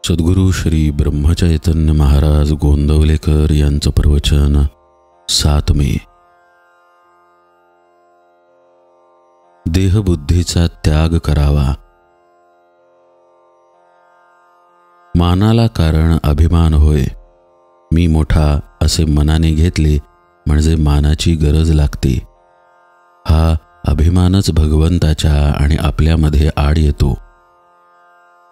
सद्गुरू श्री ब्रह्मचैतन्य महाराज गोंदवलेकर यांचं प्रवचन 7 मे. देहबुद्धीचा त्याग करावा. मानाला कारण अभिमान होय. मी मोठा असे मनाने घेतले म्हणजे मानाची गरज लागते. हा अभिमानच भगवंताच्या आणि आपल्यामध्ये आड येतो.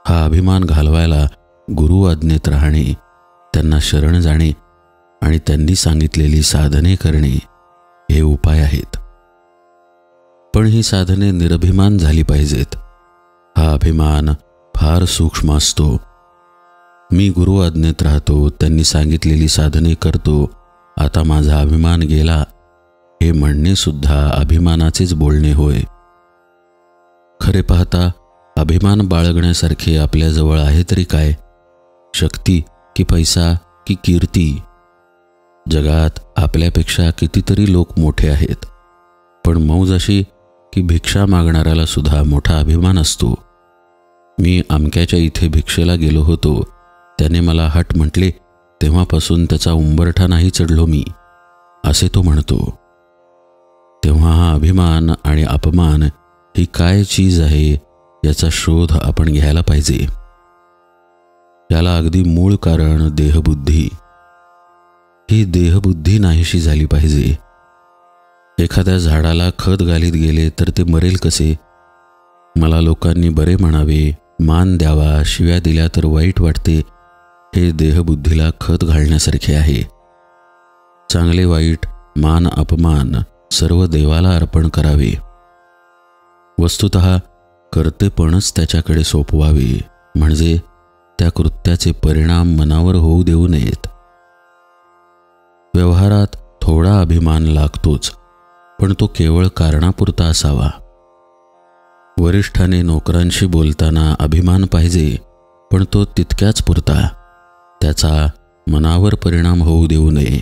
हा अभिमान घालवायला गुरु आज्ञेत राहणे, त्यांना शरण जाणे आणि त्यांनी सांगितलेली साधने करणे हे उपाय आहेत. पण ही साधने निरभिमान झाली पाहिजेत. हा अभिमान फार सूक्ष्म असतो. मी गुरु आज्ञेत राहतो, त्यांनी सांगितलेली साधने करतो, आता माझा अभिमान गेला, हे म्हणणे सुद्धा अभिमानाचेच बोलणे होय. खरे पाहता अभिमान बाळगण्यासारखे आपल्याजवळ आहे तरी काय? शक्ती की पैसा की कीर्ती? जगात आपल्यापेक्षा कितीतरी लोक मोठे आहेत, पण मौज अशी की भिक्षा मागणाऱ्याला सुद्धा मोठा अभिमान असतो. मी अमक्याच्या इथे भिक्षेला गेलो होतो, त्याने मला हट म्हटले, तेव्हापासून त्याचा उंबरठा नाही चढलो मी, असे तो म्हणतो. तेव्हा हा अभिमान आणि अपमान ही काय चीज आहे याचा शोध आपण घ्यायला पाहिजे. याला अगदी मूळ कारण देहबुद्धी. ही देहबुद्धी नाहीशी झाली पाहिजे. एखाद्या झाडाला खत घालीत गेले तर ते मरेल कसे? मला लोकांनी बरे म्हणावे, मान द्यावा, शिव्या दिल्या तर वाईट वाटते, हे देहबुद्धीला खत घालण्यासारखे आहे. चांगले वाईट, मान अपमान सर्व देवाला अर्पण करावे. वस्तुतः कर्तेपणच त्याच्याकडे सोपवावे, म्हणजे त्या कृत्याचे परिणाम मनावर होऊ देऊ नयेत. व्यवहारात थोडा अभिमान लागतोच, पण तो केवळ कारणापुरता असावा. वरिष्ठाने नोकरांशी बोलताना अभिमान पाहिजे, पण तो तितक्याच पुरता, त्याचा मनावर परिणाम होऊ देऊ नये.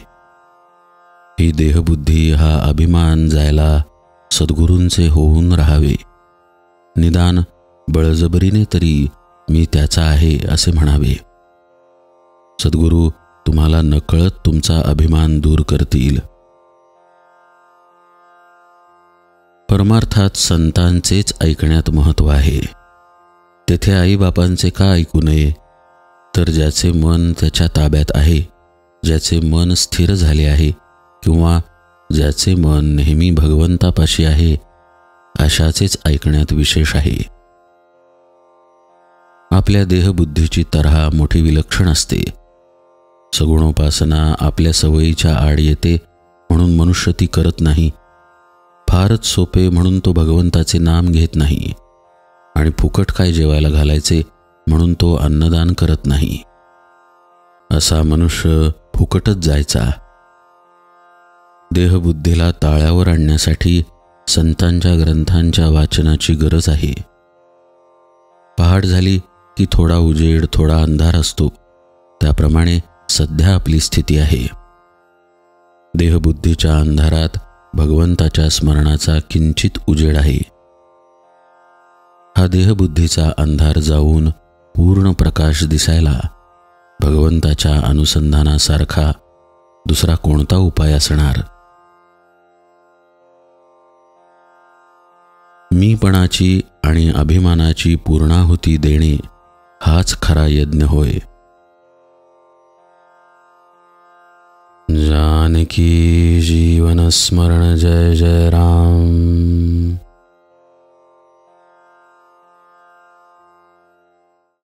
ही देहबुद्धी, हा अभिमान जायला सद्गुरूंचे होऊन राहावे. निदान बळजबरीने तरी मी त्याचा आहे असे म्हणावे. सद्गुरू तुम्हाला नकळत तुमचा अभिमान दूर करतील. परमार्थात संतांचेच ऐकण्यात महत्त्व आहे. तेथे आईबापांचे का ऐकू नये? तर ज्याचे मन त्याच्या ताब्यात आहे, ज्याचे मन स्थिर झाले आहे, किंवा ज्याचे मन नेहमी भगवंतापाशी आहे, अशाचेच ऐकण्यात विशेष आहे. आपल्या देहबुद्धीची तऱ्हा मोठी विलक्षण असते. सगुणोपासना आपल्या सवयीच्या आड येते म्हणून मनुष्य ती करत नाही. फारच सोपे म्हणून तो भगवंताचे नाम घेत नाही, आणि फुकट काय जेवायला घालायचे म्हणून तो अन्नदान करत नाही. असा मनुष्य फुकटच जायचा. देहबुद्धीला ताळ्यावर आणण्यासाठी संतांच्या ग्रंथांच्या वाचनाची गरज आहे. पहाट झाली की थोडा उजेड, थोडा अंधार असतो, त्याप्रमाणे सध्या आपली स्थिती आहे. देहबुद्धीच्या अंधारात भगवंताच्या स्मरणाचा किंचित उजेड आहे. हा देहबुद्धीचा अंधार जाऊन पूर्ण प्रकाश दिसायला भगवंताच्या अनुसंधानासारखा दुसरा कोणता उपाय असणार? मीपणाची आणि अभिमानाची पूर्णाहुती देणे हाच खरा यज्ञ होय. जानकी जीवन स्मरण जय जय राम.